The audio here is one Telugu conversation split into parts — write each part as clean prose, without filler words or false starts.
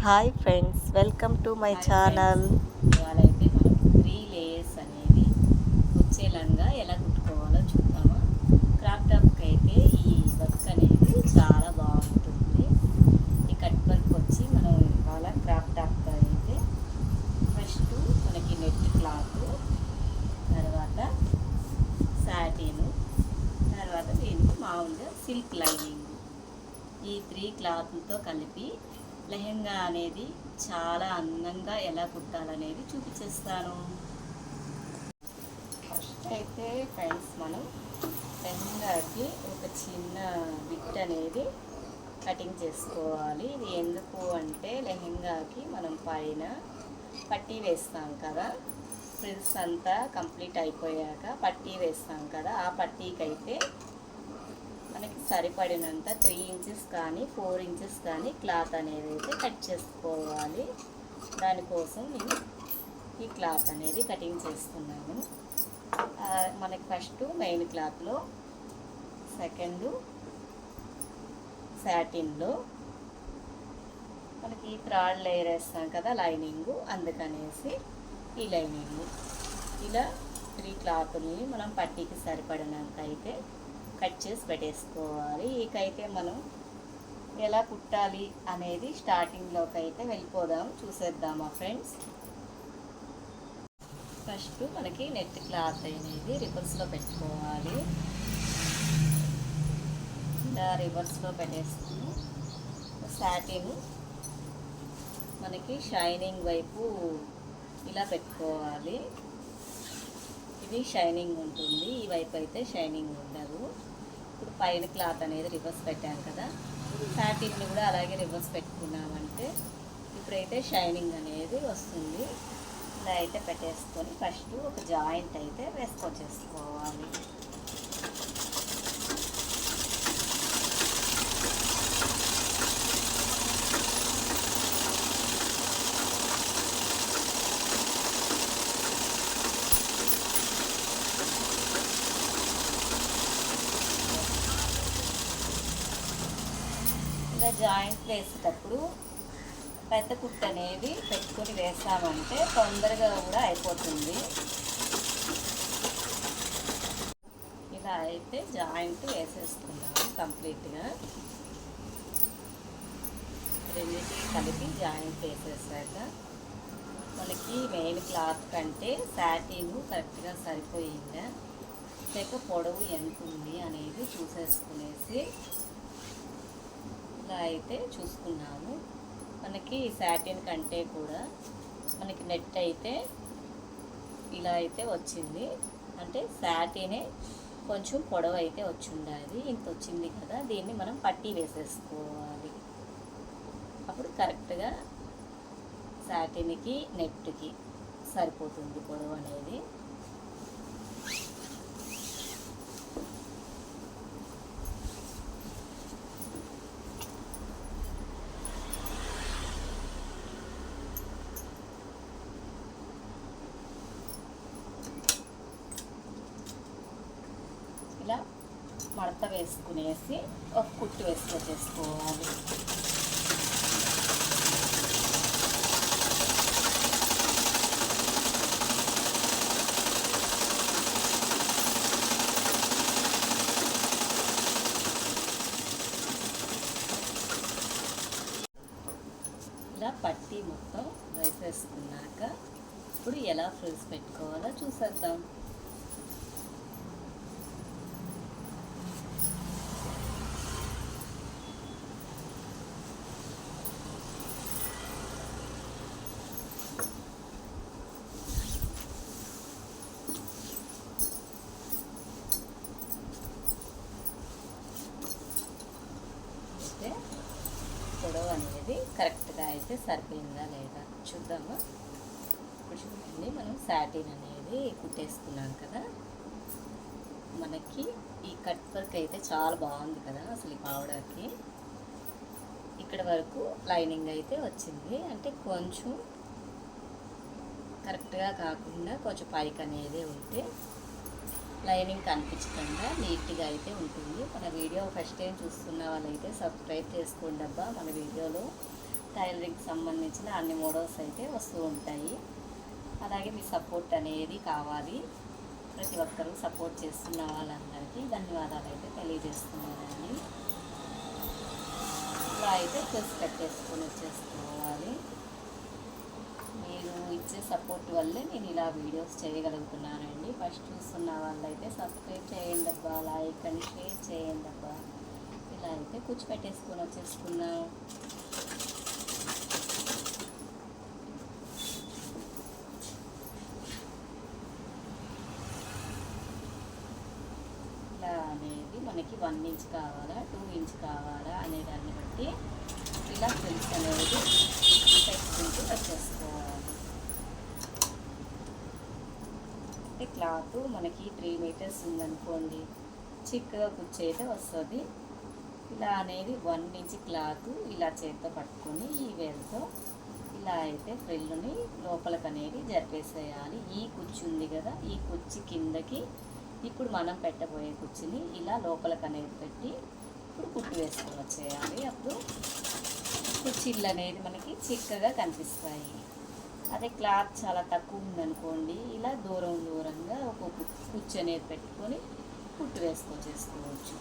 Hi friends, welcome to my hi friends. Channel. ఇవాళ అయితే మనం 3 లేయర్స్ అనేవి వచ్చేలాగా ఎలా కుట్టుకోవాలో చూద్దామా. క్రాప్ టాప్కి అయితే ఈ వర్క్ అనేది చాలా బాగుంటుంది. ఈ కట్ వర్క్ వచ్చి మనం ఇవాళ క్రాప్ టాప్ అయితే ఫస్ట్ మనకి నెట్ క్లాత్, తర్వాత సాటిన్, తర్వాత దీనికి మామూలుగా సిల్క్ లైనింగ్, ఈ 3 క్లాత్లతో కలిపి లెహెంగా అనేది చాలా అందంగా ఎలా కుట్టాలనేది చూపించేస్తాను. ఫస్ట్ అయితే ఫ్రెండ్స్, మనం లెహెంగాకి ఒక చిన్న బిట్ అనేది కటింగ్ చేసుకోవాలి. ఇది ఎందుకు అంటే లెహెంగాకి మనం పైన పట్టీ వేస్తాం కదా, ఫ్రిల్స్ అంతా కంప్లీట్ అయిపోయాక పట్టీ వేస్తాం కదా, ఆ పట్టీకి అయితే మనకి సరిపడినంత 3 ఇంచెస్ కానీ 4 ఇంచెస్ కానీ క్లాత్ అనేది అయితే కట్ చేసుకోవాలి. దానికోసం నేను ఈ క్లాత్ అనేది కటింగ్ చేస్తున్నాను. మనకి ఫస్ట్ మెయిన్ క్లాత్లో, సెకండ్ సాటిన్లో మనకి థర్డ్ లేయర్ వేస్తాం కదా లైనింగు, అందుకనేసి ఈ లైనింగు ఇలా 3 క్లాత్ని మనం పట్టీకి సరిపడినంత అయితే కట్ చేసి పెట్టేసుకోవాలి. ఇకైతే మనం ఎలా కుట్టాలి అనేది స్టార్టింగ్లోకి అయితే వెళ్ళిపోదాం, చూసేద్దామా ఫ్రెండ్స్. ఫస్ట్ మనకి నెట్ క్లాత్ అనేది రివర్స్లో పెట్టుకోవాలి. ఇలా రివర్స్లో పెట్టేసుకుని సాటిన్ మనకి షైనింగ్ వైపు ఇలా పెట్టుకోవాలి. ఇది షైనింగ్ ఉంటుంది, ఈ వైపు అయితే షైనింగ్ ఉండదు. ఇప్పుడు పైన క్లాత్ అనేది రివర్స్ పెట్టాం కదా, సాటిన్ని కూడా అలాగే రివర్స్ పెట్టుకున్నామంటే ఇప్పుడైతే షైనింగ్ అనేది వస్తుంది. ఇలా అయితే పెట్టేసుకొని ఫస్ట్ ఒక జాయింట్ అయితే వేసుకొచ్చేసుకోవాలి. ఇలా జాయింట్ వేసేటప్పుడు పెద్ద కుట్టు అనేది పెట్టుకొని వేసామంటే తొందరగా కూడా అయిపోతుంది. ఇలా అయితే జాయింట్ వేసేసుకున్నాము కంప్లీట్గా. రెండింటికి కలిపి జాయింట్ వేసేసాక మనకి మెయిన్ క్లాత్ కంటే సాటిన్ కరెక్ట్గా సరిపోయిందా లేక పొడవు ఎంత ఉంది అనేది చూసేసుకునేసి ఇలా అయితే చూసుకున్నాము. మనకి సాటిన్ కంటే కూడా మనకి నెట్ అయితే ఇలా అయితే వచ్చింది, అంటే సాటినే కొంచెం పొడవు అయితే వచ్చి ఉండాలి. ఇంత వచ్చింది కదా, దీన్ని మనం పట్టీ వేసేసుకోవాలి. అప్పుడు కరెక్ట్గా సాటిన్కి నెట్కి సరిపోతుంది పొడవు అనేది. ఇలా మడత వేసుకునేసి ఒక కుట్టు వేసుకొచ్చేసుకోవాలి. ఇలా పట్టీ మొత్తం వేసేసుకున్నాక ఇప్పుడు ఎలా ఫ్రిల్స్ పెట్టుకోవాలో చూసేద్దాం. అయితే పొడవు అనేది కరెక్ట్గా అయితే సరిపోయిందా లేదా చూద్దాము. ఇప్పుడు చూడండి, మనం సాటిన్ అనేది కుట్టేసుకున్నాం కదా, మనకి ఈ కట్ వర్క్ అయితే చాలా బాగుంది కదా. అసలు ఈ పావడాకి ఇక్కడ వరకు లైనింగ్ అయితే వచ్చింది, అంటే కొంచెం కరెక్ట్గా కాకుండా కొంచెం పైకి అనేది ఉంటే లైనింగ్ కనిపించకుండా నీట్గా అయితే ఉంటుంది. మన వీడియో ఫస్ట్ టైం చూస్తున్న వాళ్ళైతే సబ్స్క్రైబ్ చేసుకోండి అబ్బా. మన వీడియోలో టైలరింగ్కి సంబంధించిన అన్ని మోడల్స్ అయితే వస్తూ ఉంటాయి. అలాగే మీ సపోర్ట్ అనేది కావాలి. ప్రతి ఒక్కరూ సపోర్ట్ చేస్తున్న వాళ్ళందరికీ ధన్యవాదాలు అయితే తెలియజేస్తున్నానండి. ఇలా అయితే ప్రెస్ పెట్టేసుకొని వచ్చేసుకోవాలి. మీరు ఇచ్చే సపోర్ట్ వల్లే నేను ఇలా వీడియోస్ చేయగలుగుతున్నానండి. ఫస్ట్ చూస్తున్న వాళ్ళైతే సబ్స్క్రైబ్ చేయండి అబ్బా, లైక్ అండ్ షేర్ చేయండి అబ్బా. ఇలా అయితే కూర్చోపెట్టేసుకొని వచ్చేసుకున్నాం. ఇలా అనేది మనకి 1 ఇంచ్ కావాలా 2 ఇంచ్ కావాలా అనే దాన్ని బట్టి ఇలా ఫ్రిల్స్ అనేది పెట్టుకుంటూ వచ్చేసుకోవాలి. అంటే క్లాత్ మనకి 3 మీటర్స్ ఉందనుకోండి, చిక్కగా కుర్చీ అయితే వస్తుంది. ఇలా అనేది 1 ఇంచ్ క్లాత్ ఇలా చేత్తో పట్టుకొని ఈ వేలుతో ఇలా అయితే ఫ్రిల్ని లోపలికి అనేది జరిపేసేయాలి. ఈ కుర్చీ ఉంది కదా, ఈ కుర్చీ కిందకి ఇప్పుడు మనం పెట్టబోయే కుర్చీని ఇలా లోపలికి అనేది పెట్టి ఇప్పుడు కుట్టు వేసుకొని వచ్చేయాలి. అప్పుడు కుర్చీలు అనేది మనకి చిక్కగా కనిపిస్తాయి. అదే క్లాత్ చాలా తక్కువ ఉందనుకోండి, ఇలా దూరంగా ఒక కుర్చీ అనేది పెట్టుకొని కుట్టు వేసుకొచ్చేసుకోవచ్చు.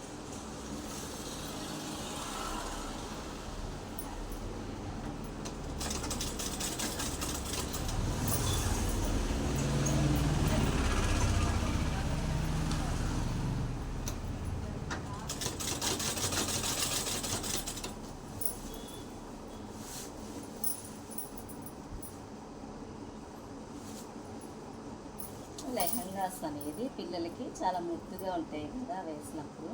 లెహంగాస్ అనేది పిల్లలకి చాలా ముద్దుగా ఉంటాయి కదా వేసినప్పుడు.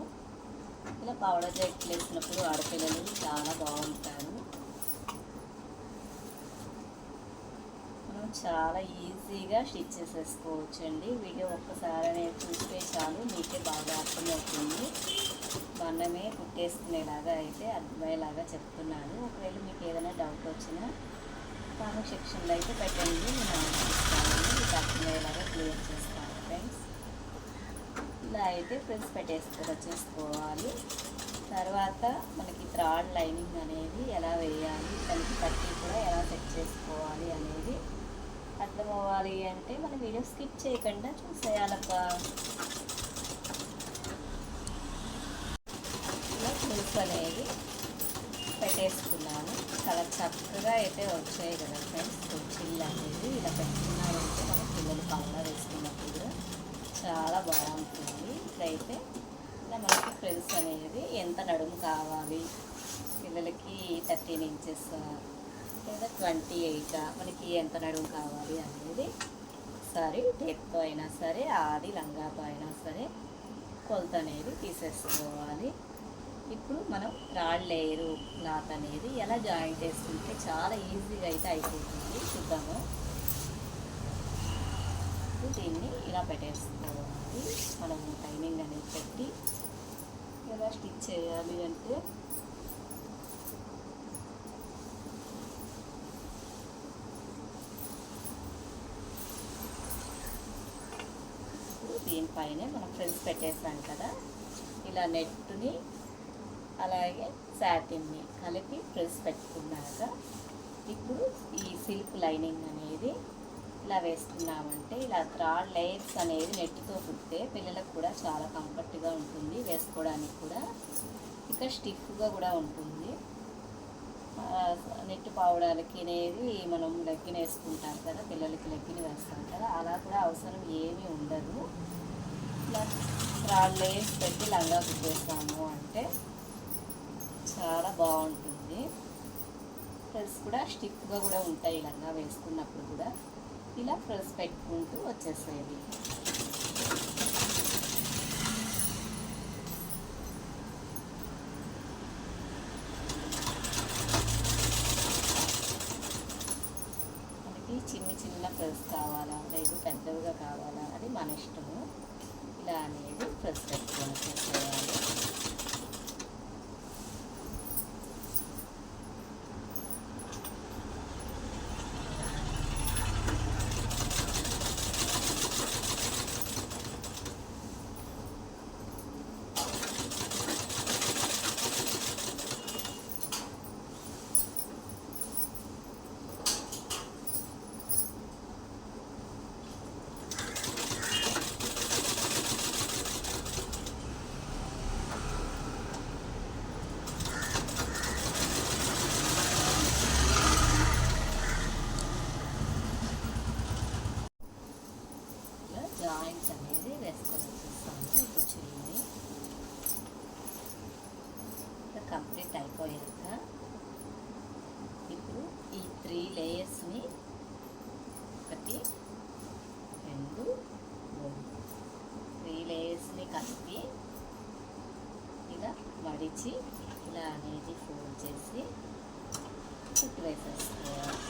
ఇలా పౌడర్ జాకెట్లు వేసినప్పుడు ఆడపిల్లలు చాలా బాగుంటారు. మనం చాలా ఈజీగా స్టిచ్ చేసేసుకోవచ్చు అండి. వీడియో ఒక్కసారి అనేది చూస్తే చాలు మీకే బాగా అర్థమవుతుంది. మనమే కుట్టేసుకునేలాగా అయితే అర్థమయ్యేలాగా చెప్తున్నాను. ఒకవేళ మీకు ఏదైనా డౌట్ వచ్చినా కామెంట్ సెక్షన్లో అయితే పెట్టండి, నేను ఆలోచిస్తాను, మీకు అర్థమయ్యేలాగా క్లియర్ చేస్తాను ఫ్రెండ్స్. ఇలా అయితే ఫ్రిల్స్ పెట్టేసుకొని వచ్చేసుకోవాలి. తర్వాత మనకి థ్రాడ్ లైనింగ్ అనేది ఎలా వేయాలి, దానికి పట్టి కూడా ఎలా సెట్ చేసుకోవాలి అనేది అర్థం అవ్వాలి అంటే మన వీడియో స్కిప్ చేయకుండా చూసేయాలబ్బా. ఇలా ఫ్రిల్స్ అనేది పెట్టేసుకున్నాను. చాలా చక్కగా అయితే వచ్చాయి కదా ఫ్రెండ్స్. కుర్చీలు అనేది ఇలా పెట్టుకున్నామంటే మన పిల్లలు పళ్ళ వేసుకున్నప్పుడు చాలా బాగుంటుంది. ఇట్లయితే ఇలా మనకి ఫ్రిల్స్ అనేది ఎంత నడుము కావాలి పిల్లలకి 13 ఇంచెస్ లేదా 28 మనకి ఎంత నడుము కావాలి అనేది ఒకసారి టేప్తో అయినా సరే ఆది లంగాతో అయినా సరే కొలత అనేది తీసేసుకోవాలి. ఇప్పుడు మనం థ్రాడ్ లేయరు క్లాత్ అనేది ఎలా జాయింట్ వేసుకుంటే చాలా ఈజీగా అయితే అయిపోతుంది చూద్దాము. దీన్ని ఇలా పెట్టేసుకోవాలి. మనం టైమింగ్ అనేది పెట్టి ఎలా స్టిచ్ చేయాలి అంటే ఇప్పుడు దీనిపైనే మనం ఫ్రిల్స్ పెట్టేసాం కదా, ఇలా నెట్టుని అలాగే సాటిన్ని కలిపి ప్రెస్ పెట్టుకున్నాక ఇప్పుడు ఈ సిల్క్ లైనింగ్ అనేది ఇలా వేసుకున్నామంటే ఇలా థ్రాడ్ లేయర్స్ అనేది నెట్తో కుడితే పిల్లలకు కూడా చాలా కంఫర్ట్గా ఉంటుంది, వేసుకోవడానికి కూడా ఇక స్టిఫ్గా కూడా ఉంటుంది. నెట్ పావడానికి అనేది మనం లెగ్గిన వేసుకుంటాం కదా, పిల్లలకి లెగ్గిన వేస్తాం కదా, అలా కూడా అవసరం ఏమీ ఉండదు. ఇలా థ్రాడ్ లేయర్స్ పెట్టి లంగా కుట్టేస్తాము అంటే చాలా బాగుంటుంది. ఫ్రెస్ కూడా స్టిఫ్గా కూడా ఉంటాయి లంగా వేసుకున్నప్పుడు కూడా. ఇలా ఫ్రెస్ పెట్టుకుంటూ వచ్చేసేది. మనకి చిన్న ఫ్రెస్ కావాలా లేదు పెద్దవిగా కావాలా అది మన ఇష్టము. ఇలా అనేది ఫ్రెస్ పెట్టుకొని వచ్చేసేయాలి. మడిచి ఇలా అనేది ఫోల్డ్ చేసి కుట్టు వేసేసుకోవాలి.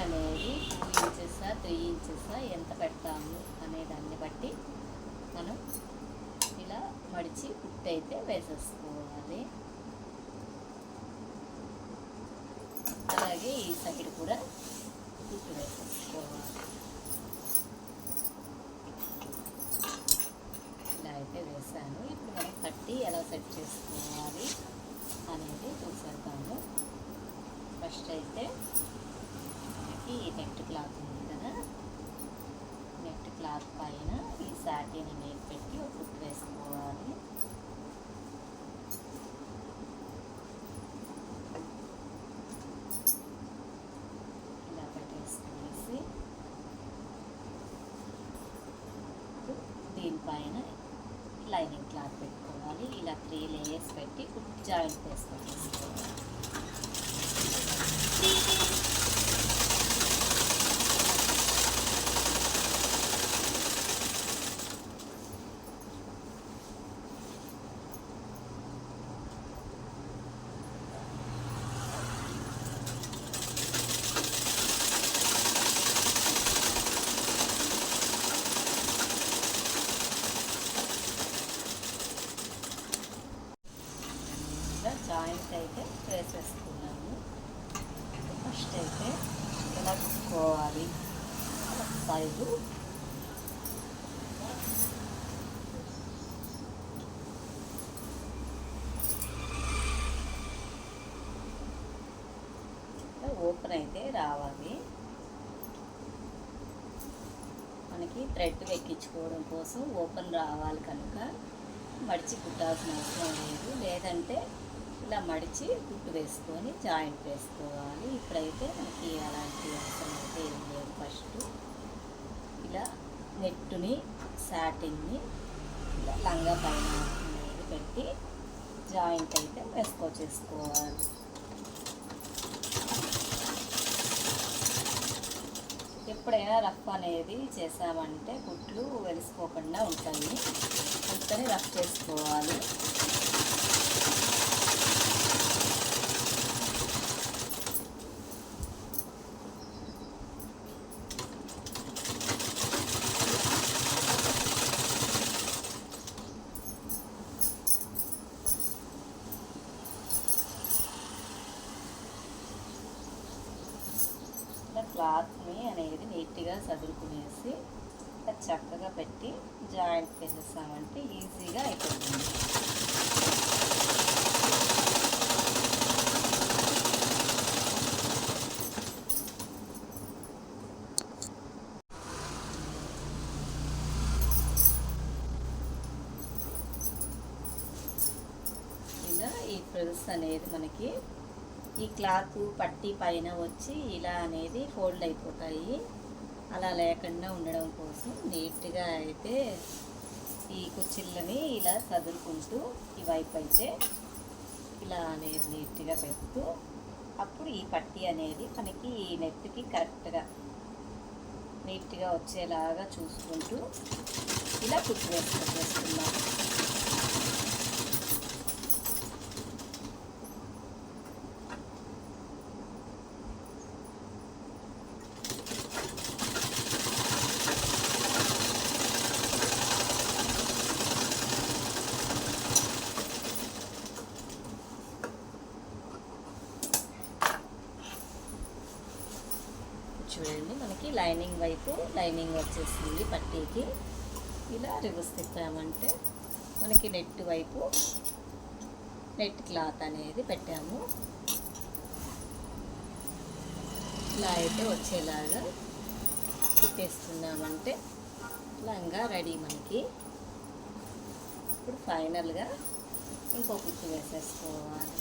అనేది 2 ఇంచెసా 3 ఇంచెసా ఎంత పెడతాము అనే దాన్ని బట్టి మనం ఇలా మడిచి కుట్టు అయితే వేసేసుకోవాలి. అలాగే ఈ సైడ్ కూడా కుట్టు వేసేసుకోవాలి. ఇలా అయితే వేసాను. ఇప్పుడు మనం పట్టి ఎలా సెట్ చేసుకోవాలి అనేది చూసేద్దాము. ఫస్ట్ అయితే ఈ నెట్ క్లాత్ ఉంది కదా, నెట్ క్లాత్ పైన ఈ సాటిన్ అనేది పెట్టి ఒక కుట్టు వేసుకోవాలి. ఇలా పెట్టేసుకునేసి దీనిపైన లైనింగ్ క్లాత్ పెట్టుకోవాలి. ఇలా 3 లేయర్స్ పెట్టి కుట్టు జాయింట్ వేసుకోవాలి. జాయింట్ అయితే వేసేసుకున్నాము. ఫస్ట్ అయితే ఇలా కుట్టుకోవాలి. సైజు ఓపెన్ అయితే రావాలి. మనకి థ్రెడ్ ఎక్కించుకోవడం కోసం ఓపెన్ రావాలి కనుక మడిచి కుట్టాల్సిన అవసరం లేదు. లేదంటే ఇలా మడిచి కుట్టు వేసుకొని జాయింట్ వేసుకోవాలి. ఇప్పుడైతే మనకి అలాంటి అవసరం అయితే ఏం లేదు. ఫస్ట్ ఇలా నెట్టుని సాటిన్ని ఇలా లంగా పైన అనేది పెట్టి జాయింట్ అయితే వేసుకోవాలి. ఎప్పుడైనా రఫ్ అనేది చేసామంటే కుట్లు వెలిసిపోకుండా ఉంటాయి. అందుకని రఫ్ చేసుకోవాలి. క్లాత్ని అనేది నీట్గా సదురుకునేసి చక్కగా పెట్టి జాయింట్ వేసేసామంటే ఈజీగా అయిపోతుంది. ఇలా ఈ ఫ్రిల్స్ అనేది మనకి ఈ క్లాత్ పట్టీ పైన వచ్చి ఇలా అనేది ఫోల్డ్ అయిపోతాయి. అలా లేకుండా ఉండడం కోసం నీట్గా అయితే ఈ కుచ్చిళ్ళని ఇలా సదురుకుంటూ ఈ వైపు అయితే ఇలా అనేది నీట్గా పెడుతూ అప్పుడు ఈ పట్టీ అనేది మనకి ఈ నెట్కి కరెక్ట్గా నీట్గా వచ్చేలాగా చూసుకుంటూ ఇలా కుట్టు వేసుకుంటున్నాం. చూడండి మనకి లైనింగ్ వైపు లైనింగ్ వచ్చేసింది పట్టీకి. ఇలా రివర్స్ తిప్పామంటే మనకి నెట్ వైపు నెట్ క్లాత్ అనేది పెట్టాము. ఇలా అయితే వచ్చేలాగా కుట్టేస్తున్నామంటే లంగా రెడీ మనకి. ఇప్పుడు ఫైనల్గా ఇంకో కుట్టు వేసేసుకోవాలి.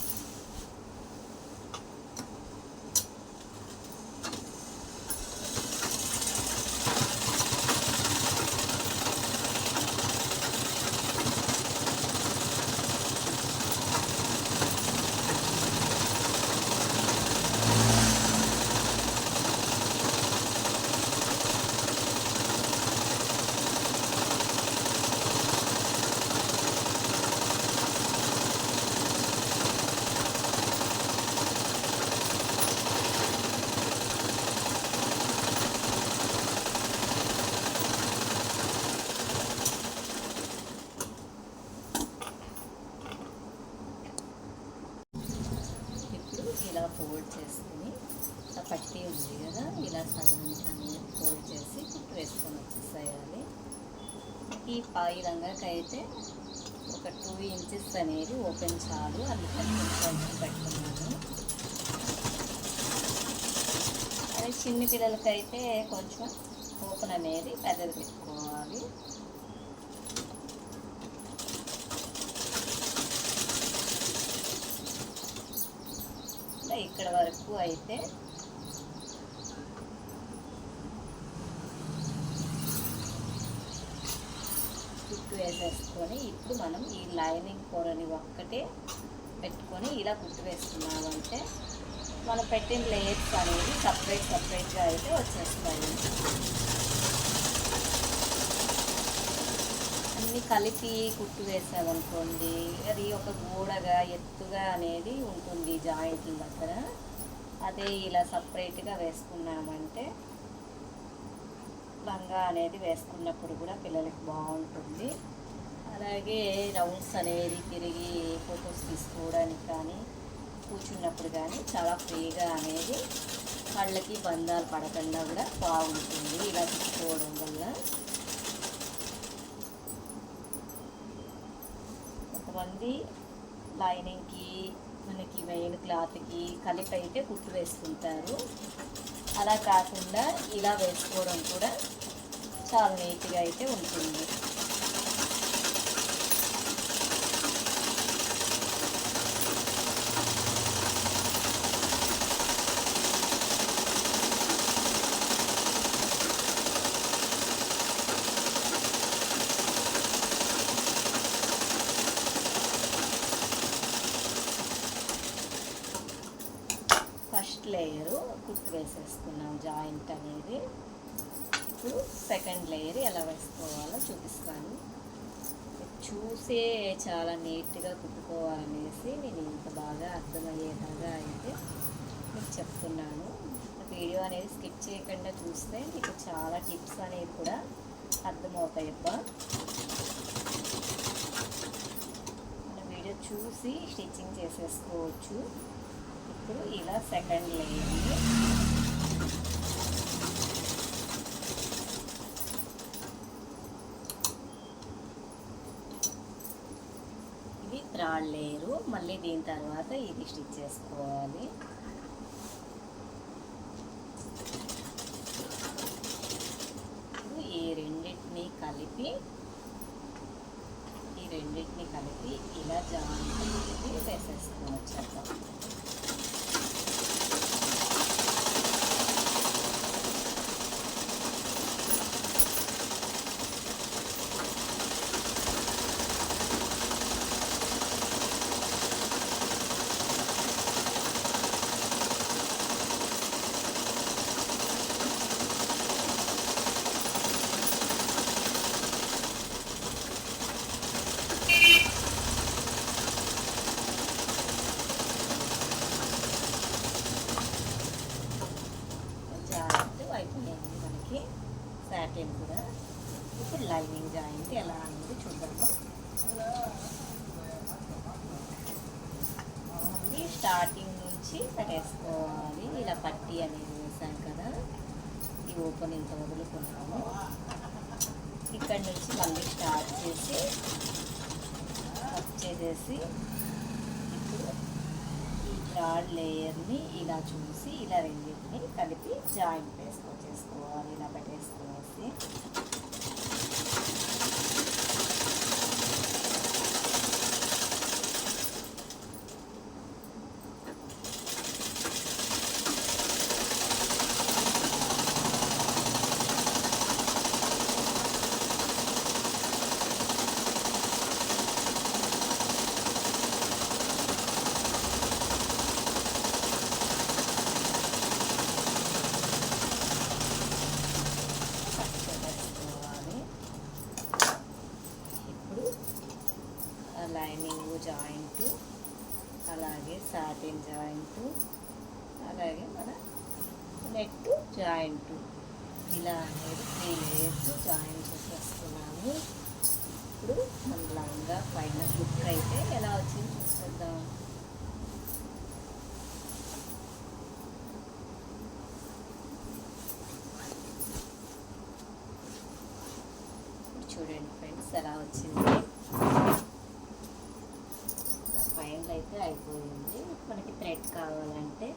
ఇలా సగానికి అనేది ఫోల్డ్ చేసి కుట్టు వేసుకొని వచ్చేసేయాలి. ఈ లంగాకైతే ఒక 2 ఇంచెస్ అనేది ఓపెన్ చాలు, అందుకని కొంచెం పెట్టుకున్నాను. అదే చిన్న పిల్లలకైతే కొంచెం ఓపెన్ అనేది పెద్దది పెట్టుకోవాలి. ఇక్కడ వరకు అయితే కుట్టు వేసేసుకొని ఇప్పుడు మనం ఈ లైనింగ్ పొరని ఒక్కటే పెట్టుకొని ఇలా కుట్టు వేసుకున్నామంటే మనం పెట్టిన లేయర్స్ అనేది సపరేట్గా అయితే వచ్చేస్తాయి. అన్నీ కలిపి కుట్టు వేసామనుకోండి, అది ఒక గోడగా ఎత్తుగా అనేది ఉంటుంది జాయింట్ల దగ్గర. అదే ఇలా సపరేట్గా వేసుకున్నామంటే లంగా అనేది వేసుకున్నప్పుడు కూడా పిల్లలకి బాగుంటుంది. అలాగే రౌండ్స్ అనేది తిరిగి ఫొటోస్ తీసుకోవడానికి కానీ కూర్చున్నప్పుడు కానీ చాలా ఫ్రీగా అనేది కళ్ళకి బంధాలు పడకుండా కూడా బాగుంటుంది ఇలా తీసుకోవడం వల్ల. కొంతమంది లైనింగ్కి మనకి మెయిన్ క్లాత్కి కలిపి అయితే కుట్టు వేసుకుంటారు. అలా కాకుండా ఇలా వేసుకోవడం కూడా చాలా నీట్గా అయితే ఉంటుంది. ఫస్ట్ లేయరు కుట్టు వేసేసుకున్నాం జాయింట్ అనేది. ఇప్పుడు సెకండ్ లేయర్ ఎలా వేసుకోవాలో చూపిస్తాను. చూసే చాలా నీట్గా కుట్టుకోవాలనేసి నేను ఇంత బాగా అర్థమయ్యేలాగా అయితే మీకు చెప్తున్నాను. వీడియో అనేది స్కిప్ చేయకుండా చూస్తే మీకు చాలా టిప్స్ అనేది కూడా అర్థమవుతాయి. మన వీడియో చూసి స్టిచ్చింగ్ చేసేసుకోవచ్చు. ఇప్పుడు ఇలా సెకండ్ లేయర్ని ఇది థర్డ్ లేయరు. మళ్ళీ దీని తర్వాత ఇది స్టిచ్ చేసుకోవాలి. ఇప్పుడు ఈ రెండింటిని కలిపి ఇలా జాయింట్ అనేది వేసేసుకొని వచ్చేద్దాం. అయిపోయింది మనకి సాటిన్ కూడా. ఇప్పుడు లైనింగ్ జాయింట్ ఎలా అనేది చూద్దాము. మళ్ళీ స్టార్టింగ్ నుంచి పెట్టేసుకోవాలి. ఇలా పట్టీ అనేది వేసాం కదా, ఈ ఓపెన్ ఇంత వదులుకున్నాము. ఇక్కడ నుంచి మళ్ళీ స్టార్ట్ చేసి కట్ చేసేసి ఇప్పుడు ఈ థర్డ్ లేయర్ని ఇలా చూసి ఇలా రెండింటిని కలిపి జాయింట్ వేసుకొచ్చేసుకోవాలి. ఇలా పెట్టేసుకునేసి లైనింగ్ జాయింట్, అలాగే సాటిన్ జాయింట్, అలాగే మన నెట్ జాయింట్, ఇలా అనేది 3 లేయర్స్ జాయింట్ చేసేస్తున్నాము. ఇప్పుడు మన లంగా ఫైనల్ లుక్ అయితే ఎలా వచ్చింది చూసేద్దాం. చూడండి ఫ్రెండ్స్ ఎలా వచ్చింది. ఫైనల్ అయితే అయిపోయింది. మనకి థ్రెడ్ కావాలంటే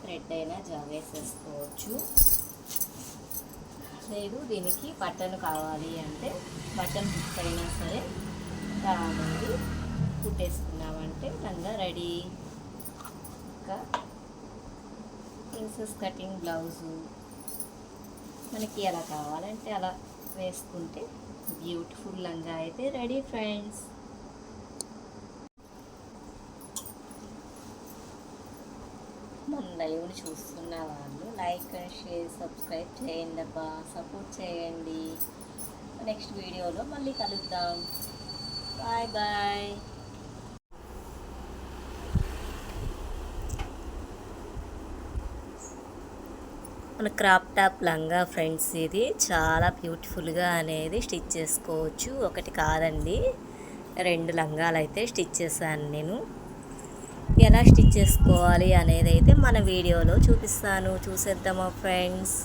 థ్రెడ్ అయినా వేసేసుకోవచ్చు, లేదు దీనికి బటన్ కావాలి అంటే బటన్ హుక్ అయినా సరే అనేది కుట్టేసుకున్నామంటే లంగా రెడీ. ఇంకా ప్రిన్సెస్ కటింగ్ బ్లౌజు మనకి ఎలా కావాలంటే అలా వేసుకుంటే బ్యూటిఫుల్ లంగా అయితే రెడీ ఫ్రెండ్స్. మన లైవ్ని చూస్తున్న వాళ్ళు లైక్ అండ్ షేర్ సబ్స్క్రైబ్ చేయండి అబ్బా, సపోర్ట్ చేయండి. నెక్స్ట్ వీడియోలో మళ్ళీ కలుద్దాం. Bye bye. మన క్రాప్ టాప్ లంగా ఫ్రెండ్స్, ఇది చాలా బ్యూటిఫుల్గా అనేది స్టిచ్ చేసుకోవచ్చు. ఒకటి కాదండి, 2 లంగాలు అయితే స్టిచ్ చేశాను నేను. ఎలా స్టిచ్ చేసుకోవాలి అనేది అయితే మన వీడియోలో చూపిస్తాను, చూసేద్దామా ఫ్రెండ్స్.